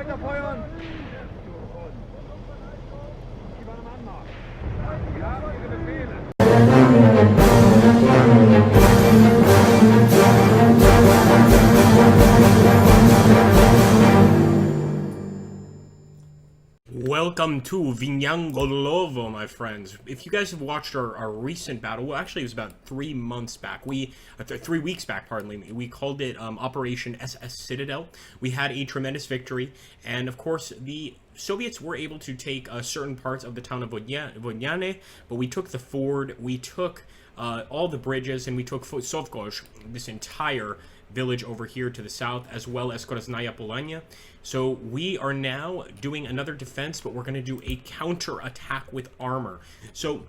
Weiterfeuern! Ja, Ihre Befehle. Welcome to Vinyangolovo, my friends. If you guys have watched our recent battle, well, actually it was about 3 months back. 3 weeks back, pardon me. We called it Operation SS Citadel. We had a tremendous victory, and of course the Soviets were able to take certain parts of the town of Vodnyane, but we took the ford, we took all the bridges, and we took Sovkoj, this entire village over here to the south, as well as Krasnaya Polanya. So we are now doing another defense, but we're going to do a counter-attack with armor. So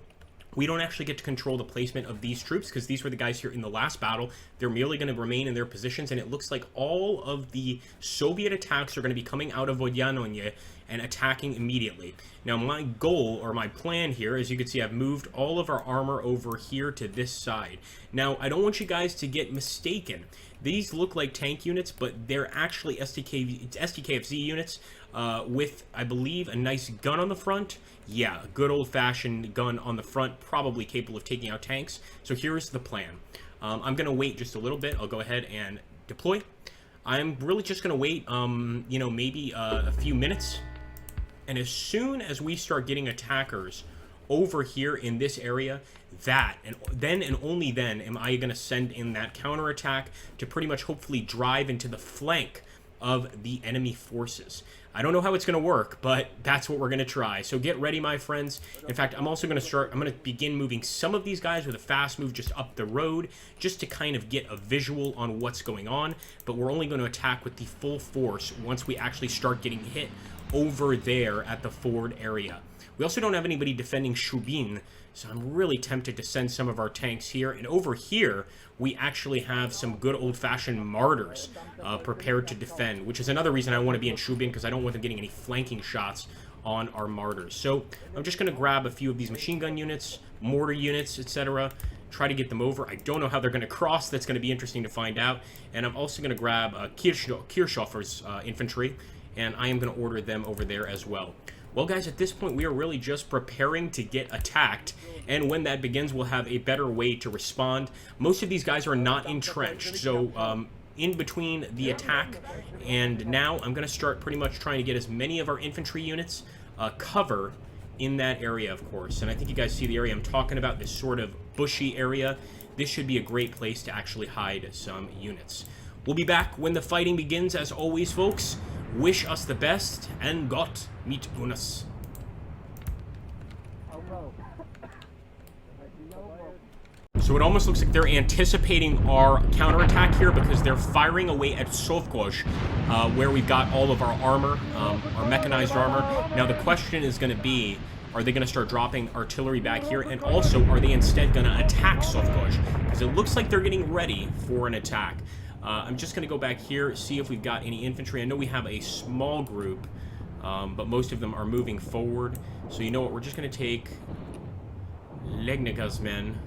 we don't actually get to control the placement of these troops, because these were the guys here in the last battle. They're merely going to remain in their positions, and it looks like all of the Soviet attacks are going to be coming out of Vodnyane and attacking immediately. Now, my goal, or my plan here, as you can see, I've moved all of our armor over here to this side. Now, I don't want you guys to get mistaken. These look like tank units, but they're actually SDKFZ units with, I believe, a nice gun on the front. Yeah, a good old-fashioned gun on the front, probably capable of taking out tanks. So here's the plan. I'm going to wait just a little bit. I'll go ahead and deploy. I'm really just going to wait, you know, maybe a few minutes. And as soon as we start getting attackers over here in this area, then and only then am I going to send in that counterattack to pretty much hopefully drive into the flank of the enemy forces. I don't know how it's going to work, but that's what we're going to try. So get ready, my friends. In fact, I'm also going to begin moving some of these guys with a fast move just up the road, just to kind of get a visual on what's going on. But we're only going to attack with the full force once we actually start getting hit over there at the ford area. We also don't have anybody defending Shubin, so I'm really tempted to send some of our tanks here. And over here, we actually have some good old-fashioned martyrs prepared to defend, which is another reason I want to be in Shubin, because I don't want them getting any flanking shots on our martyrs. So I'm just going to grab a few of these machine gun units, mortar units, etc., try to get them over. I don't know how they're going to cross. That's going to be interesting to find out. And I'm also going to grab Kirchhofer's infantry, and I am going to order them over there as well. Well, guys, at this point, we are really just preparing to get attacked, and when that begins, we'll have a better way to respond. Most of these guys are not entrenched, so in between the attack and now, I'm going to start pretty much trying to get as many of our infantry units cover in that area, of course. And I think you guys see the area I'm talking about, this sort of bushy area. This should be a great place to actually hide some units. We'll be back when the fighting begins, as always, folks. Wish us the best, and Gott mit uns. So it almost looks like they're anticipating our counterattack here, because they're firing away at Sovkoj, where we've got all of our armor, our mechanized armor. Now the question is going to be, are they going to start dropping artillery back here? And also, are they instead going to attack Sovkoj? Because it looks like they're getting ready for an attack. I'm just going to go back here, see if we've got any infantry. I know we have a small group, but most of them are moving forward. So you know what, we're just going to take Legnika's men,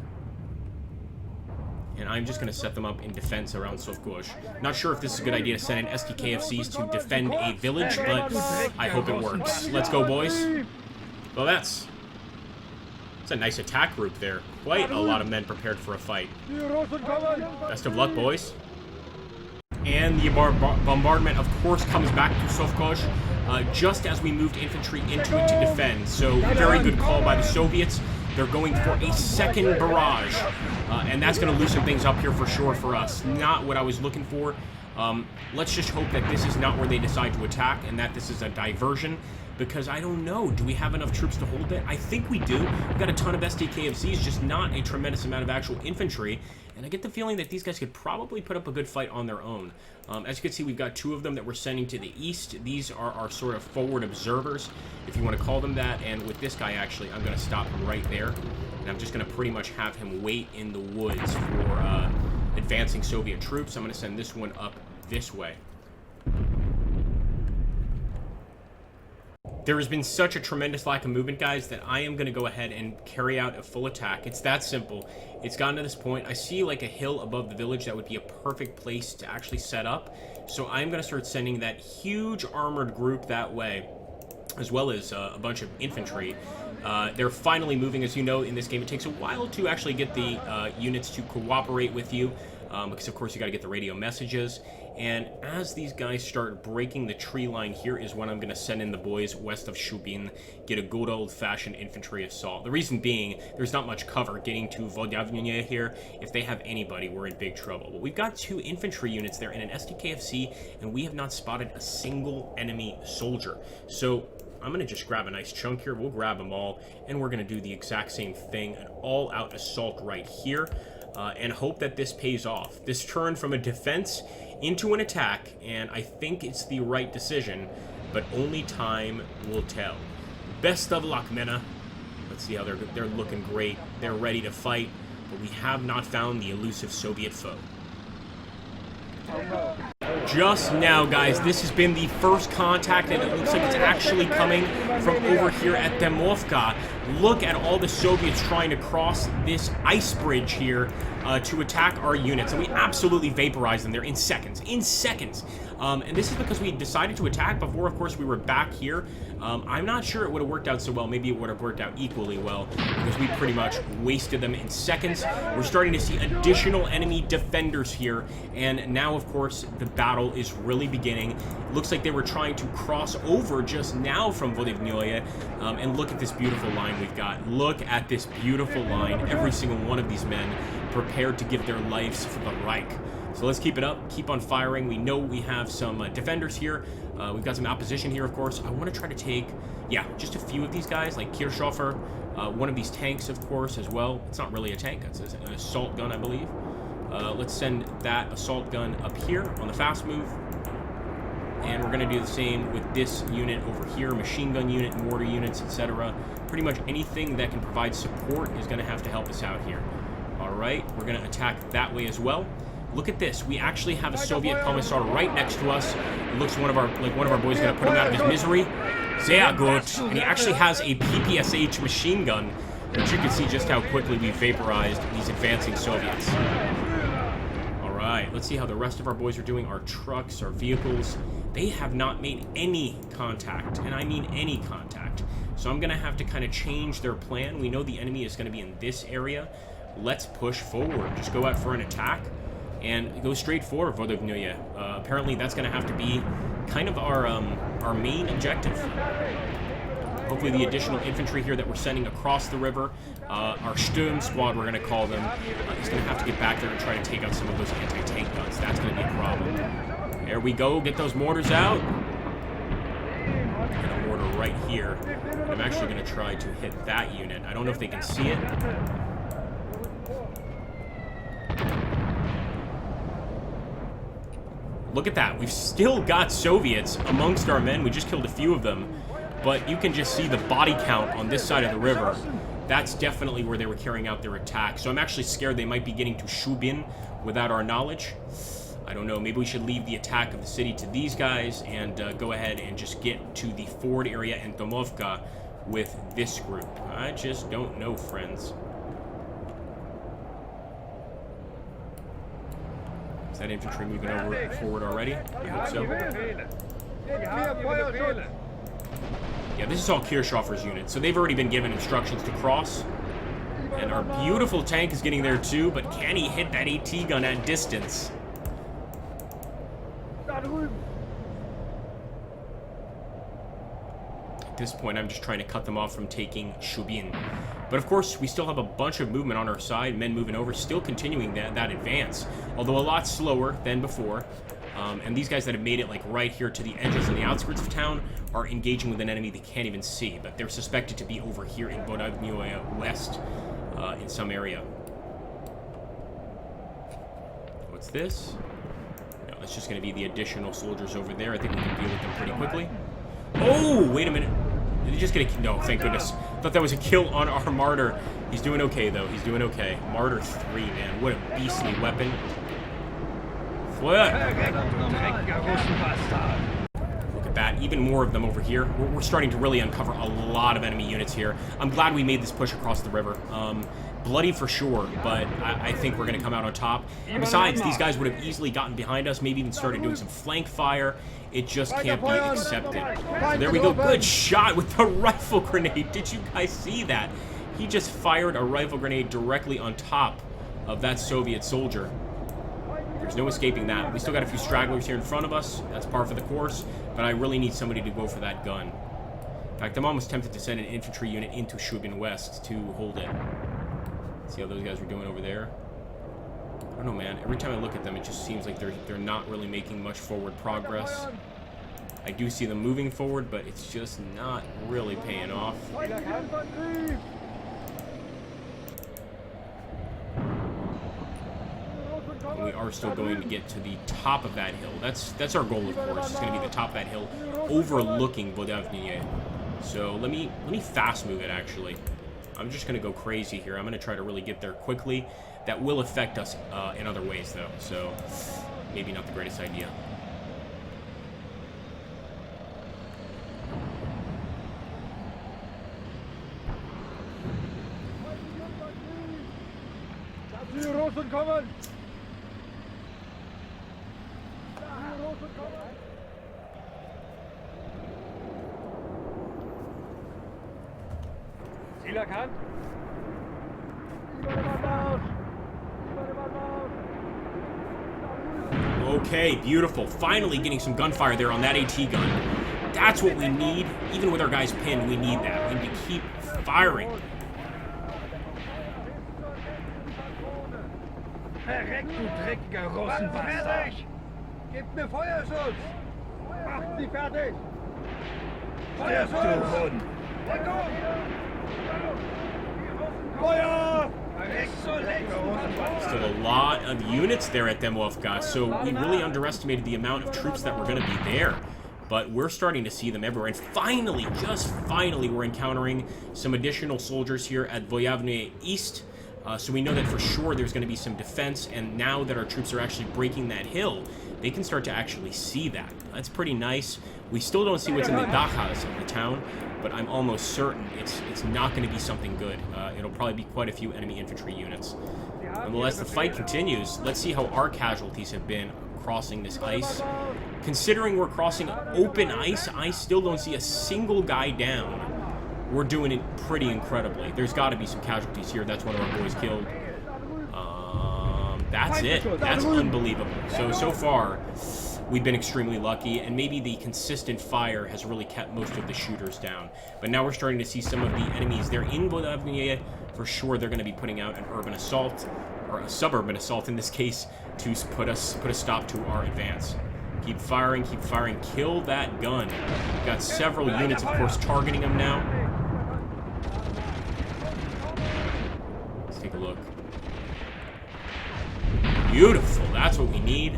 and I'm just going to set them up in defense around Sovkoj. Not sure if this is a good idea to send in SDKFZs to defend a village, but I hope it works. Let's go, boys. Well, that's a nice attack group there. Quite a lot of men prepared for a fight. Best of luck, boys. And the bombardment, of course, comes back to Sovkoj just as we moved infantry into it to defend. So, very good call by the Soviets. They're going for a second barrage, and that's going to loosen things up here for sure for us. Not what I was looking for. Let's just hope that this is not where they decide to attack, and that this is a diversion, because I don't know. Do we have enough troops to hold it? I think we do. We've got a ton of SDKFZs, just not a tremendous amount of actual infantry. And I get the feeling that these guys could probably put up a good fight on their own. As you can see, we've got 2 of them that we're sending to the east. These are our sort of forward observers, if you want to call them that. And with this guy, actually, I'm going to stop him right there. And I'm just going to pretty much have him wait in the woods for advancing Soviet troops. I'm going to send this one up this way. There has been such a tremendous lack of movement, guys, that I am going to go ahead and carry out a full attack. It's that simple. It's gotten to this point. I see like a hill above the village that would be a perfect place to actually set up. So I'm going to start sending that huge armored group that way, as well as a bunch of infantry. They're finally moving. As you know, in this game, it takes a while to actually get the units to cooperate with you, because of course you got to get the radio messages. And as these guys start breaking the tree line, here is when I'm going to send in the boys west of Shubin, get a good old-fashioned infantry assault. The reason being, there's not much cover getting to Vodavnye here. If they have anybody, we're in big trouble. But we've got 2 infantry units there in an SDKFZ, and we have not spotted a single enemy soldier. So I'm going to just grab a nice chunk here. We'll grab them all, and we're going to do the exact same thing, an all-out assault right here, and hope that this pays off. This turn from a defense into an attack, and I think it's the right decision, but only time will tell. Best of luck, Mena. Let's see how they're looking great. They're ready to fight, but we have not found the elusive Soviet foe. Just now, guys, this has been the first contact, and it looks like it's actually coming from over here at Demovka. Look at all the Soviets trying to cross this ice bridge here to attack our units, and we absolutely vaporized them there in seconds. And this is because we decided to attack before, of course, we were back here. I'm not sure it would have worked out so well. Maybe it would have worked out equally well, because we pretty much wasted them in seconds. We're starting to see additional enemy defenders here, and now, of course, the battle is really beginning. It looks like they were trying to cross over just now from Vodavnye, and look at this beautiful line we've got. Look at this beautiful line. Every single one of these men prepared to give their lives for the Reich. So let's keep it up, keep on firing. We know we have some defenders here. We've got some opposition here, of course. I want to try to take, yeah, just a few of these guys, like Kirchhofer, one of these tanks, of course, as well. It's not really a tank, it's an assault gun, I believe. Let's send that assault gun up here on the fast move. And we're going to do the same with this unit over here, machine gun unit, mortar units, etc. Pretty much anything that can provide support is going to have to help us out here. All right, we're going to attack that way as well. Look at this. We actually have a Soviet commissar right next to us. It looks one of our boys is going to put him out of his misery. Sehr good. And he actually has a PPSH machine gun, which you can see just how quickly we vaporized these advancing Soviets. All right, let's see how the rest of our boys are doing. Our trucks, our vehicles, they have not made any contact, and I mean any contact. So I'm going to have to kind of change their plan. We know the enemy is going to be in this area. Let's push forward. Just go out for an attack and go straight for Vodavnye. Apparently that's going to have to be kind of our main objective. Hopefully the additional infantry here that we're sending across the river, our Sturm squad we're going to call them, is going to have to get back there and try to take out some of those anti-tank guns. That's going to be a problem. There we go. Get those mortars out. And a mortar right here. And I'm actually going to try to hit that unit. I don't know if they can see it. Look at that. We've still got Soviets amongst our men. We just killed a few of them. But you can just see the body count on this side of the river. That's definitely where they were carrying out their attack. So I'm actually scared they might be getting to Shubin without our knowledge. I don't know. Maybe we should leave the attack of the city to these guys and go ahead and just get to the Ford area and Domovka with this group. I just don't know, friends. Is that infantry moving forward already? I hope so. Yeah, this is all Kirchhofer's units, so they've already been given instructions to cross. And our beautiful tank is getting there too, but can he hit that AT gun at distance? At this point, I'm just trying to cut them off from taking Shubin. But of course, we still have a bunch of movement on our side, men moving over, still continuing that advance, although a lot slower than before. And these guys that have made it like right here to the edges and the outskirts of town are engaging with an enemy they can't even see, but they're suspected to be over here in Vodavnye West in some area. What's this? No, that's just going to be the additional soldiers over there. I think we can deal with them pretty quickly. Oh, wait a minute. Did he just get a... No, thank goodness. Thought that was a kill on our Martyr. He's doing okay, though. He's doing okay. Martyr 3, man. What a beastly weapon. Look at at that. Even more of them over here. We're starting to really uncover a lot of enemy units here. I'm glad we made this push across the river. Bloody for sure, but I think we're going to come out on top. And besides, these guys would have easily gotten behind us, maybe even started doing some flank fire. It just can't be accepted. So there we go. Good shot with the rifle grenade. Did you guys see that? He just fired a rifle grenade directly on top of that Soviet soldier. There's no escaping that. We still got a few stragglers here in front of us. That's par for the course, but I really need somebody to go for that gun. In fact, I'm almost tempted to send an infantry unit into Shubin West to hold it. See how those guys were doing over there? I don't know, man. Every time I look at them, it just seems like they're not really making much forward progress. I do see them moving forward, but it's just not really paying off. And we are still going to get to the top of that hill. That's our goal, of course. It's going to be the top of that hill overlooking Vodavniye. So let me fast move it, actually. I'm just going to go crazy here. I'm going to try to really get there quickly. That will affect us in other ways, though. So maybe not the greatest idea. Ziel erkannt. Okay, beautiful. Finally getting some gunfire there on that AT gun. That's what we need. Even with our guys pinned, we need that. We need to keep firing. Verreck, du dreckiger Russenbastard! Gebt mir Feuerschutz! Macht sie fertig! Stirb, du Hund! Feuer! Still a lot of units there at Demovka, so we really underestimated the amount of troops that were going to be there. But we're starting to see them everywhere. And finally, just finally, we're encountering some additional soldiers here at Voyavne East. So we know that for sure there's going to be some defense, and now that our troops are actually breaking that hill, they can start to actually see that. That's pretty nice. We still don't see what's in the dachas of the town, but I'm almost certain it's not going to be something good. It'll probably be quite a few enemy infantry units. Nonetheless, the fight continues. Let's see how our casualties have been crossing this ice. Considering we're crossing open ice, I still don't see a single guy down. We're doing it pretty incredibly. There's got to be some casualties here. That's one of our boys killed. That's it. That's unbelievable. So far, we've been extremely lucky, and maybe the consistent fire has really kept most of the shooters down. But now we're starting to see some of the enemies. They're in Vodavniye. For sure, they're going to be putting out an urban assault, or a suburban assault in this case, to put a stop to our advance. Keep firing, kill that gun. We've got several units, of course, targeting them now. Let's take a look. Beautiful, that's what we need.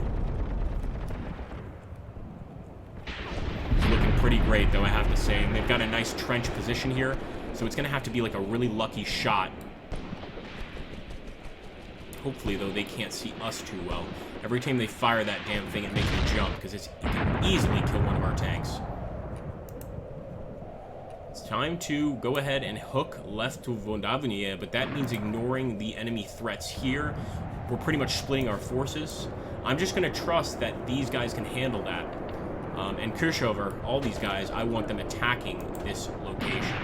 It's looking pretty great, though, I have to say. And they've got a nice trench position here, so it's going to have to be like a really lucky shot. Hopefully, though, they can't see us too well. Every time they fire that damn thing, it makes me jump, because it can easily kill one of our tanks. It's time to go ahead and hook left to Vodavniye, but that means ignoring the enemy threats here. We're pretty much splitting our forces. I'm just going to trust that these guys can handle that. And Kirchover, all these guys, I want them attacking this location.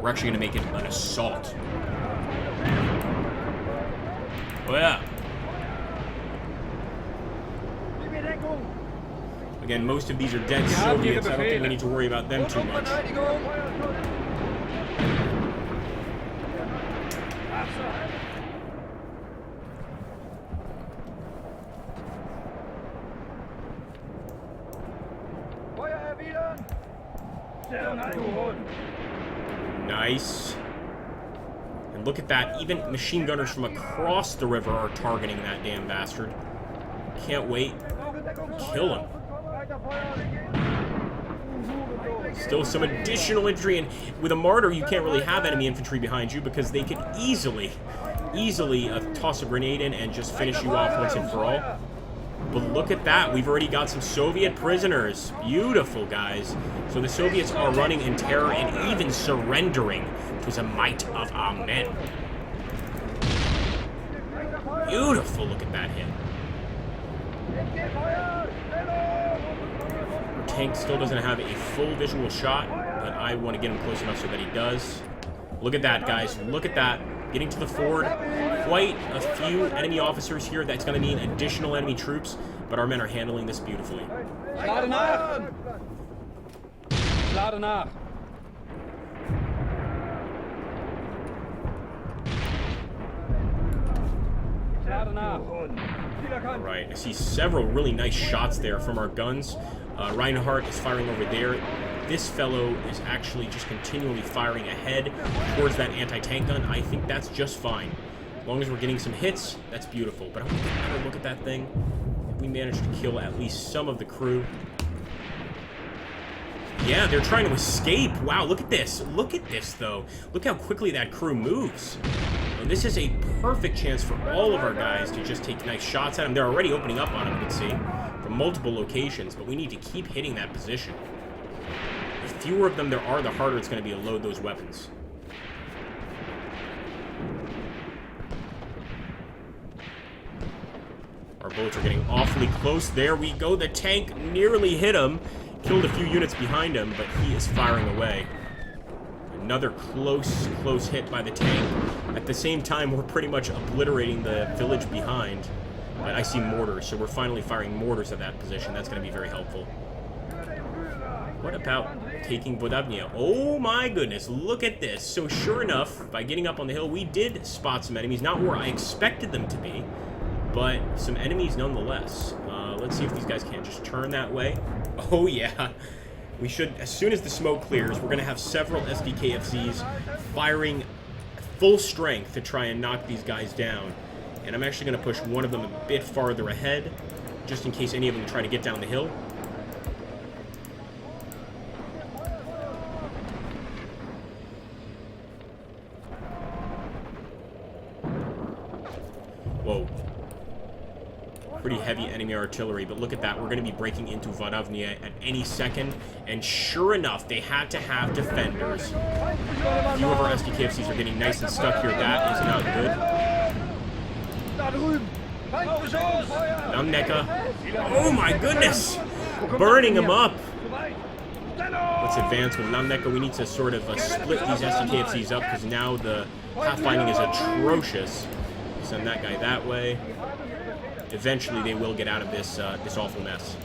We're actually going to make it an assault. Oh, yeah. Again, most of these are dead Soviets. I don't think we need to worry about them too much. Nice. And look at that. Even machine gunners from across the river are targeting that damn bastard. Can't wait. Kill him. Still some additional infantry, and with a martyr you can't really have enemy infantry behind you because they can easily toss a grenade in and just finish you off once and for all. But look at that. We've already got some Soviet prisoners. Beautiful, guys. So the Soviets are running in terror and even surrendering to the might of our men. Beautiful. Look at that hit. Our tank still doesn't have a full visual shot, but I want to get him close enough so that he does. Look at that, guys. Look at that. Getting to the ford. Quite a few enemy officers here. That's going to mean additional enemy troops, but our men are handling this beautifully. Lade nach! Lade nach! Lade nach! Alright, I see several really nice shots there from our guns. Reinhardt is firing over there. This fellow is actually just continually firing ahead towards that anti-tank gun. I think that's just fine. As long as we're getting some hits, that's beautiful. But I want to get another look at that thing. We managed to kill at least some of the crew. Yeah, they're trying to escape. Wow, look at this. Look at this, though. Look how quickly that crew moves. And this is a perfect chance for all of our guys to just take nice shots at them. They're already opening up on them, you can see, from multiple locations. But we need to keep hitting that position. The fewer of them there are, the harder it's going to be to load those weapons. Our bullets are getting awfully close. There we go. The tank nearly hit him. Killed a few units behind him, but he is firing away. Another close hit by the tank. At the same time, we're pretty much obliterating the village behind. But I see mortars, so we're finally firing mortars at that position. That's going to be very helpful. What about taking Vodavnia? Oh my goodness, look at this. So sure enough, by getting up on the hill, we did spot some enemies. Not where I expected them to be, but some enemies nonetheless. Let's see if these guys can't just turn that way. Oh yeah. We should, as soon as the smoke clears, we're going to have several SDKFZs firing full strength to try and knock these guys down. And I'm actually going to push one of them a bit farther ahead, just in case any of them try to get down the hill. Whoa. Pretty heavy enemy artillery, but look at that. We're going to be breaking into Vodavnia at any second, and sure enough, they had to have defenders. A few of our SDKFZs are getting nice and stuck here. That is not good. Namneka. Oh my goodness! Burning them up! Let's advance with Namneka. We need to sort of split these SDKFZs up, because now the pathfinding is atrocious. Send that guy that way. Eventually, they will get out of this this awful mess.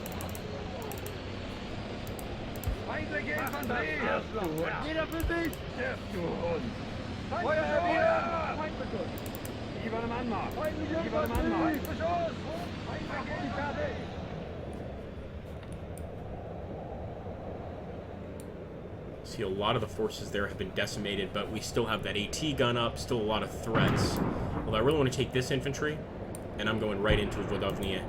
See, a lot of the forces there have been decimated, but we still have that AT gun up, still a lot of threats. Well, I really want to take this infantry, and I'm going right into Vodavnia.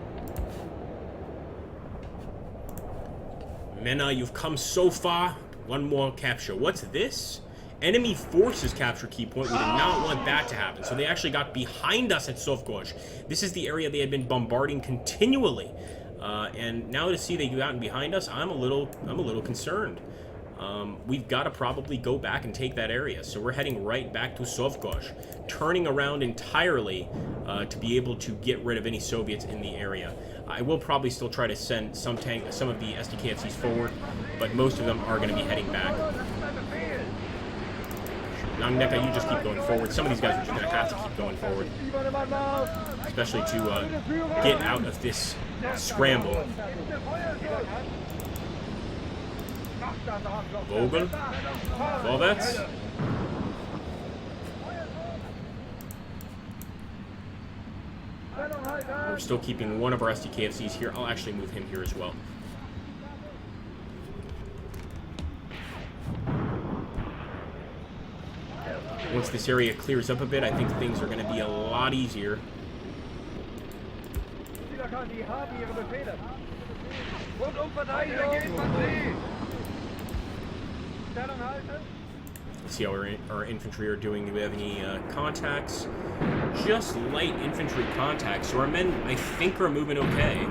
Mena, you've come so far. One more capture. What's this? Enemy forces capture key point. We did not want that to happen. So they actually got behind us at Sovgorj. This is the area they had been bombarding continually. And now to see they get out behind us, I'm a little concerned. We've got to probably go back and take that area. So we're heading right back to Sovgorj, turning around entirely to be able to get rid of any Soviets in the area. I will probably still try to send some of the SDKFZs forward, but most of them are going to be heading back. Namneka, you just keep going forward. Some of these guys are just going to have to keep going forward, especially to get out of this scramble. Vogel, Vorwärts. We're still keeping one of our SDKFZs here. I'll actually move him here as well. Once this area clears up a bit, I think things are going to be a lot easier. Let's see how our infantry are doing. Do we have any contacts? Just light infantry contacts. So our men, I think, are moving okay.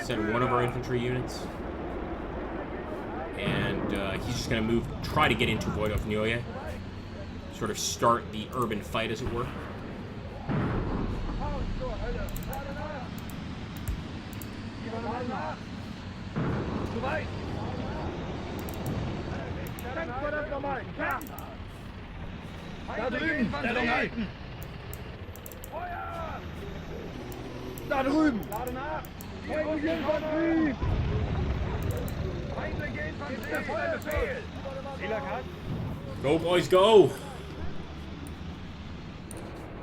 Send one of our infantry units. And he's just going to try to get into Vodovnyoye. Sort of start the urban fight, as it were. Da drüben, Stellung. Da drüben. Feindliche Infanterie. Feindliche Infanterie. Feuerbefehl. Go, boys, go!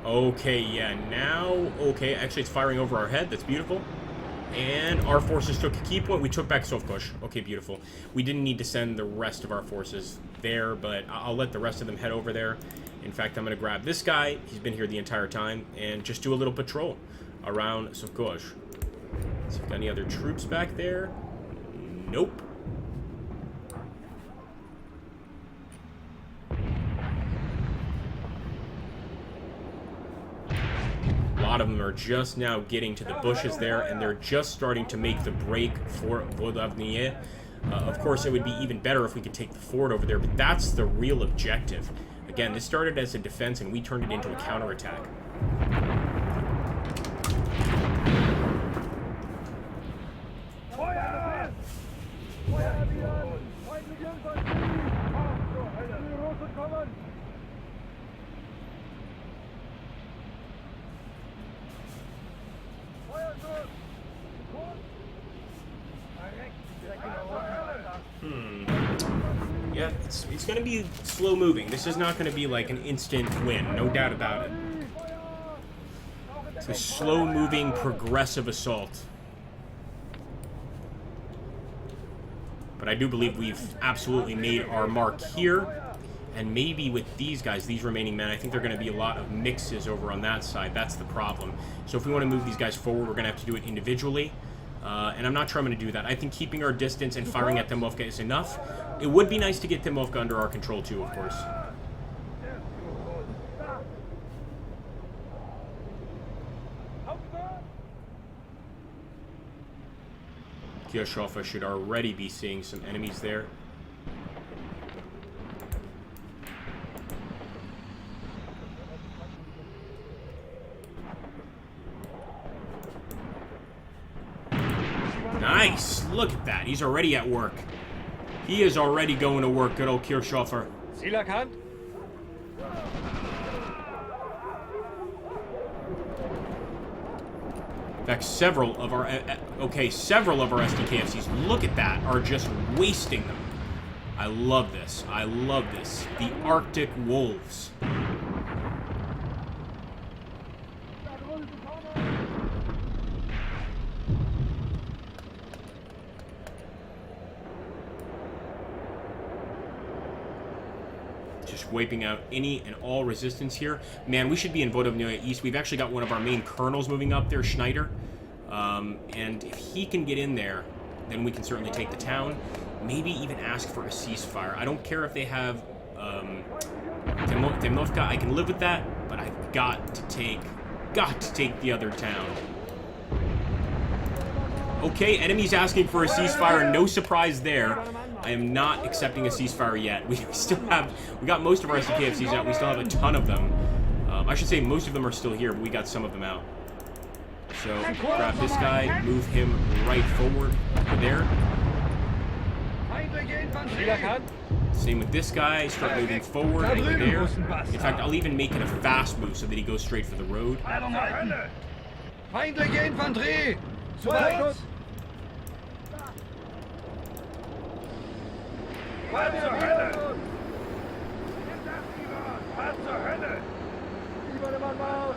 Okay, yeah, now... Okay, actually it's firing over our head. That's beautiful. And our forces took a key point. We took back Sovkosh. Okay, beautiful. We didn't need to send the rest of our forces there, but I'll let the rest of them head over there. In fact, I'm going to grab this guy. He's been here the entire time. And just do a little patrol around Sovkosh. See if we've got any other troops back there. Nope. A lot of them are just now getting to the bushes there, and they're just starting to make the break for Vodovnye. Of course, it would be even better if we could take the fort over there, but that's the real objective. Again, this started as a defense, and we turned it into a counterattack. Yeah, it's going to be slow moving. This is not going to be like an instant win, no doubt about it. It's a slow moving, progressive assault. But I do believe we've absolutely made our mark here. And maybe with these guys, these remaining men, I think there are going to be a lot of mixes over on that side. That's the problem. So if we want to move these guys forward, we're going to have to do it individually. And I'm not sure I'm going to do that. I think keeping our distance and firing at Timovka is enough. It would be nice to get Timovka under our control too, of course. Kirchhofer should already be seeing some enemies there. Nice! Look at that. He's already at work. He is already going to work. Good old Kirchhofer. Ziel erkannt. In fact, several of our SDKFZs, look at that, are just wasting them. I love this. I love this. The Arctic Wolves. Just wiping out any and all resistance here. Man, we should be in Vodovnyoye East. We've actually got one of our main colonels moving up there, Schneider. And if he can get in there, then we can certainly take the town. Maybe even ask for a ceasefire. I don't care if they have Temnovka. I can live with that, but I've got to take the other town. Okay, enemies asking for a ceasefire. No surprise there. I am not accepting a ceasefire yet. We got most of our SDKFZs out. We still have a ton of them. I should say most of them are still here, but we got some of them out. So grab this guy, move him right forward over there. Same with this guy. Start moving forward over there. In fact, I'll even make it a fast move so that he goes straight for the road. Feindliche Infanterie! Zurück! Was zur Hölle! Was zur Hölle! Über den Mann auf!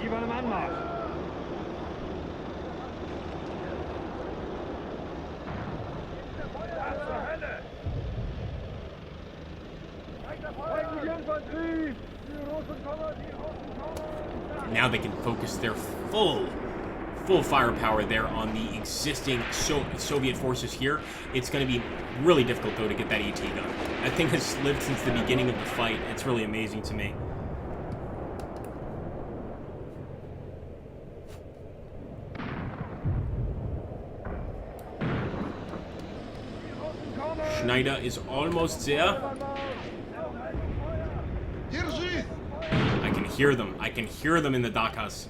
Über den Anmarsch! Now they can focus their full full firepower there on the existing Soviet forces here. It's going to be really difficult, though, to get that AT gun. That thing has lived since the beginning of the fight. It's really amazing to me. Schneider is almost there. I can hear them. I can hear them in the Dakas.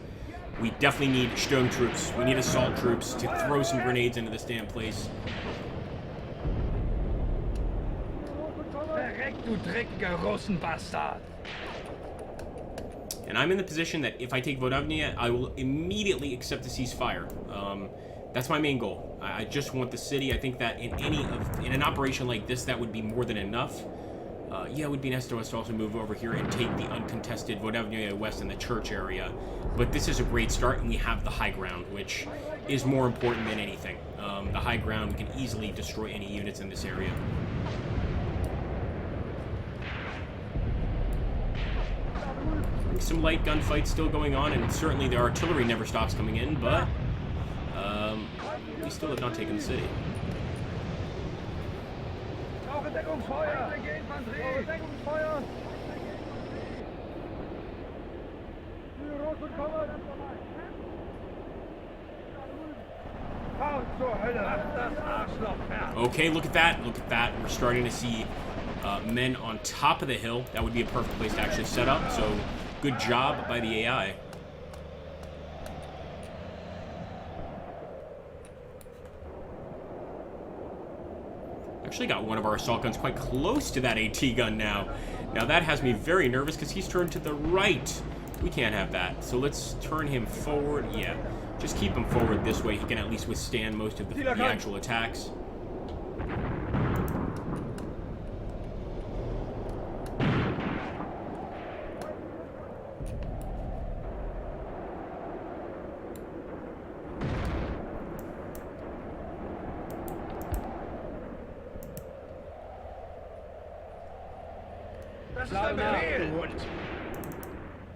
We definitely need Sturm troops. We need assault troops to throw some grenades into this damn place. And I'm in the position that if I take Vodovnia, I will immediately accept the ceasefire. That's my main goal. I just want the city. I think that in an operation like this, that would be more than enough. Yeah, it would be nice to also move over here and take the uncontested Vodovnia West and the church area. But this is a great start, and we have the high ground, which is more important than anything. The high ground, we can easily destroy any units in this area. Some light gunfights still going on, and certainly the artillery never stops coming in, but we still have not taken the city. Okay, look at that. Look at that. We're starting to see men on top of the hill. That would be a perfect place to actually set up, so good job by the AI. Actually got one of our assault guns quite close to that AT gun now. Now that has me very nervous because he's turned to the right. We can't have that. So let's turn him forward. Yeah, just keep him forward this way. He can at least withstand most of the actual attacks.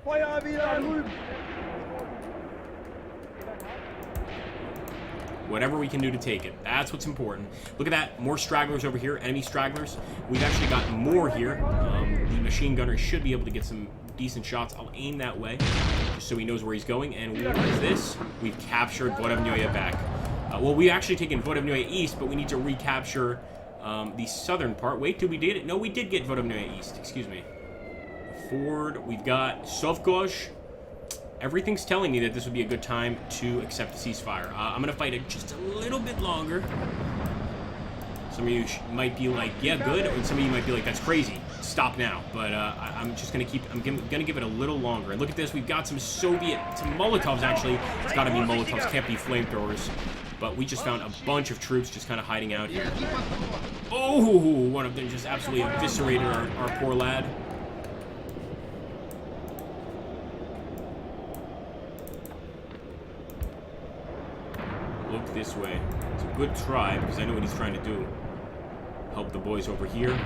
Feuer wieder drüben! Whatever we can do to take it. That's what's important. Look at that. More stragglers over here. Enemy stragglers. We've actually got more here. The machine gunner should be able to get some decent shots. I'll aim that way, just so he knows where he's going. And what is this? We've captured Vodovnoye back. Well, we've actually taken Vodovnoye East, but we need to recapture the southern part. Wait, did we get it? No, we did get Vodovnoye East. Excuse me. Ford. We've got Sovgozh. Everything's telling me that this would be a good time to accept the ceasefire. I'm going to fight it just a little bit longer. Some of you might be like, yeah, good. And some of you might be like, that's crazy. Stop now. But I'm just going to keep, I'm going to give it a little longer. And look at this. We've got some some Molotovs, actually. It's got to be Molotovs. Can't be flamethrowers. But we just found a bunch of troops just kind of hiding out here. Oh, one of them just absolutely eviscerated our poor lad. Look this way. It's a good try, because I know what he's trying to do. Help the boys over here.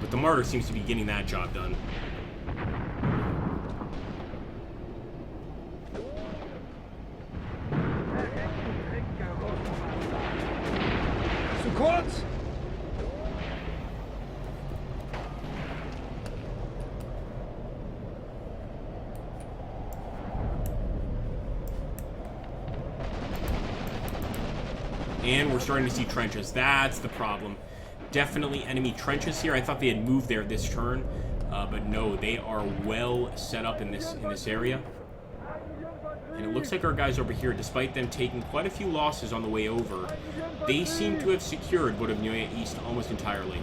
But the Martyr seems to be getting that job done. Zu kurz! And we're starting to see trenches. That's the problem. Definitely enemy trenches here. I thought they had moved there this turn, but no, they are well set up in this area. And it looks like our guys over here, despite them taking quite a few losses on the way over, they seem to have secured Vodovnoye East almost entirely.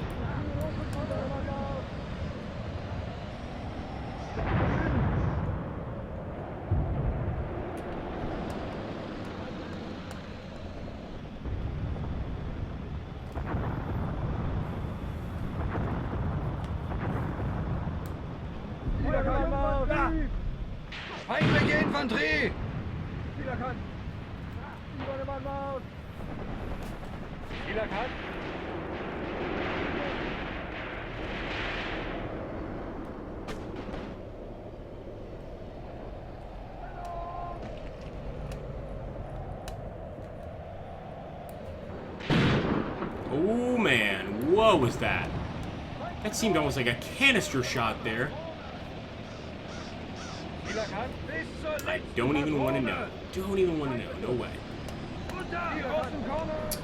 Feindliche Infanterie! What was that? That seemed almost like a canister shot there. I don't even want to know. Don't even want to know. No way.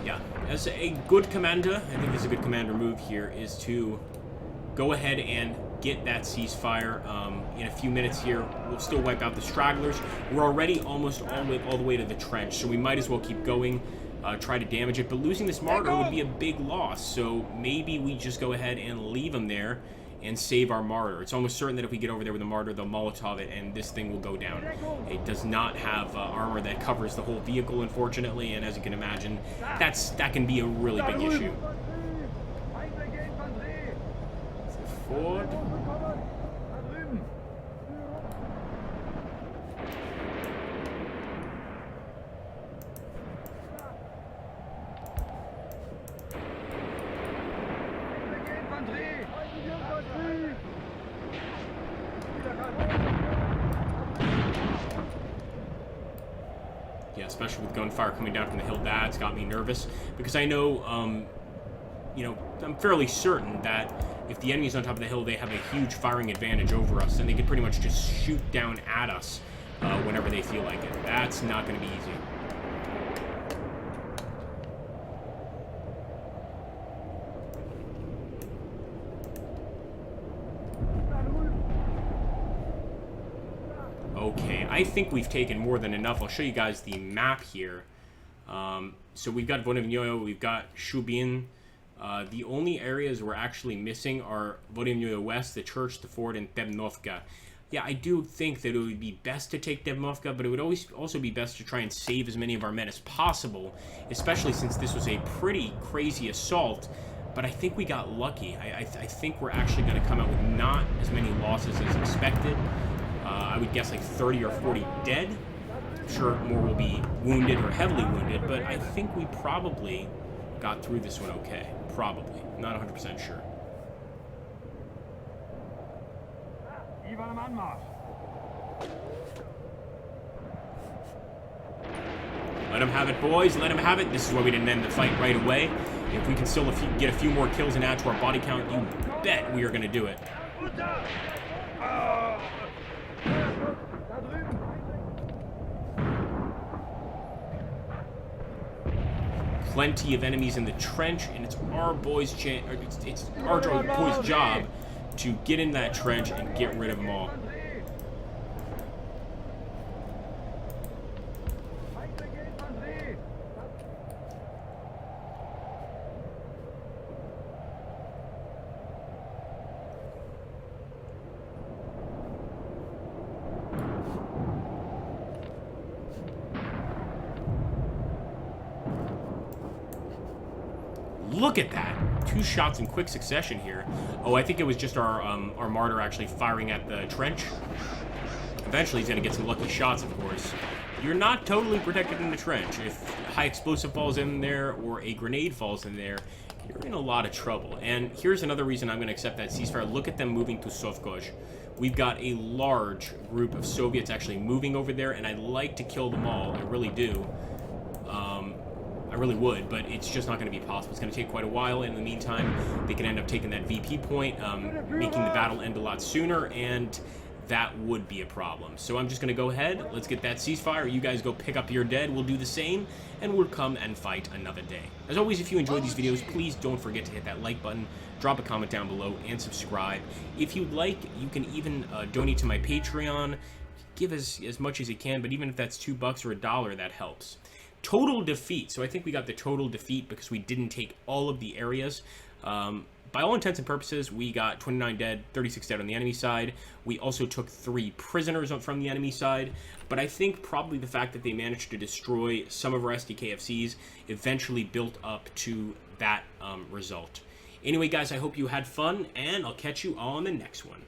Yeah, as a good commander, I think it's a good commander move here, is to go ahead and get that ceasefire. In a few minutes here, we'll still wipe out the stragglers. We're already almost all the way to the trench, so we might as well keep going, try to damage it. But losing this martyr would be a big loss, so maybe we just go ahead and leave him there and save our martyr. It's almost certain that if we get over there with a martyr, they'll Molotov it, and this thing will go down. It does not have armor that covers the whole vehicle, unfortunately, and as you can imagine, that can be a really big issue. Forward. Yeah, especially with gunfire coming down from the hill, that's got me nervous, because I know, you know, I'm fairly certain that if the enemy's on top of the hill, they have a huge firing advantage over us, and they can pretty much just shoot down at us whenever they feel like it. That's not going to be easy. Okay, I think we've taken more than enough. I'll show you guys the map here. So we've got Vodomnyoye, we've got Shubin. The only areas we're actually missing are Vodomnyoye West, the church, the fort, and Debnovka. Yeah, I do think that it would be best to take Debnovka, but it would also be best to try and save as many of our men as possible, especially since this was a pretty crazy assault. But I think we got lucky. I think we're actually going to come out with not as many losses as expected. I would guess like 30 or 40 dead. I'm sure more will be wounded or heavily wounded, but I think we probably got through this one okay. Probably. Not 100% sure. Let him have it, boys. Let him have it. This is why we didn't end the fight right away. If we can still get a few more kills and add to our body count, you bet we are going to do it. Plenty of enemies in the trench, and it's our boys' job to get in that trench and get rid of them all. Look at that. 2 shots in quick succession here. Oh, I think it was just our martyr actually firing at the trench. Eventually he's going to get some lucky shots, of course. You're not totally protected in the trench. If high explosive falls in there or a grenade falls in there, you're in a lot of trouble. And here's another reason I'm going to accept that ceasefire. Look at them moving to Sovkoj. We've got a large group of Soviets actually moving over there, and I'd like to kill them all. I really do. I really would, but it's just not going to be possible. It's going to take quite a while. In the meantime, they can end up taking that VP point, making the battle end a lot sooner, and that would be a problem. So I'm just going to go ahead. Let's get that ceasefire. You guys go pick up your dead. We'll do the same, and we'll come and fight another day. As always, if you enjoyed these videos, please don't forget to hit that like button, drop a comment down below, and subscribe. If you'd like, you can even donate to my Patreon. Give as much as you can, but even if that's $2 or $1, that helps. Total defeat. So I think we got the total defeat because we didn't take all of the areas. By all intents and purposes, we got 29 dead, 36 dead on the enemy side. We also took 3 prisoners from the enemy side. But I think probably the fact that they managed to destroy some of our SDKFZs eventually built up to that result. Anyway, guys, I hope you had fun, and I'll catch you on the next one.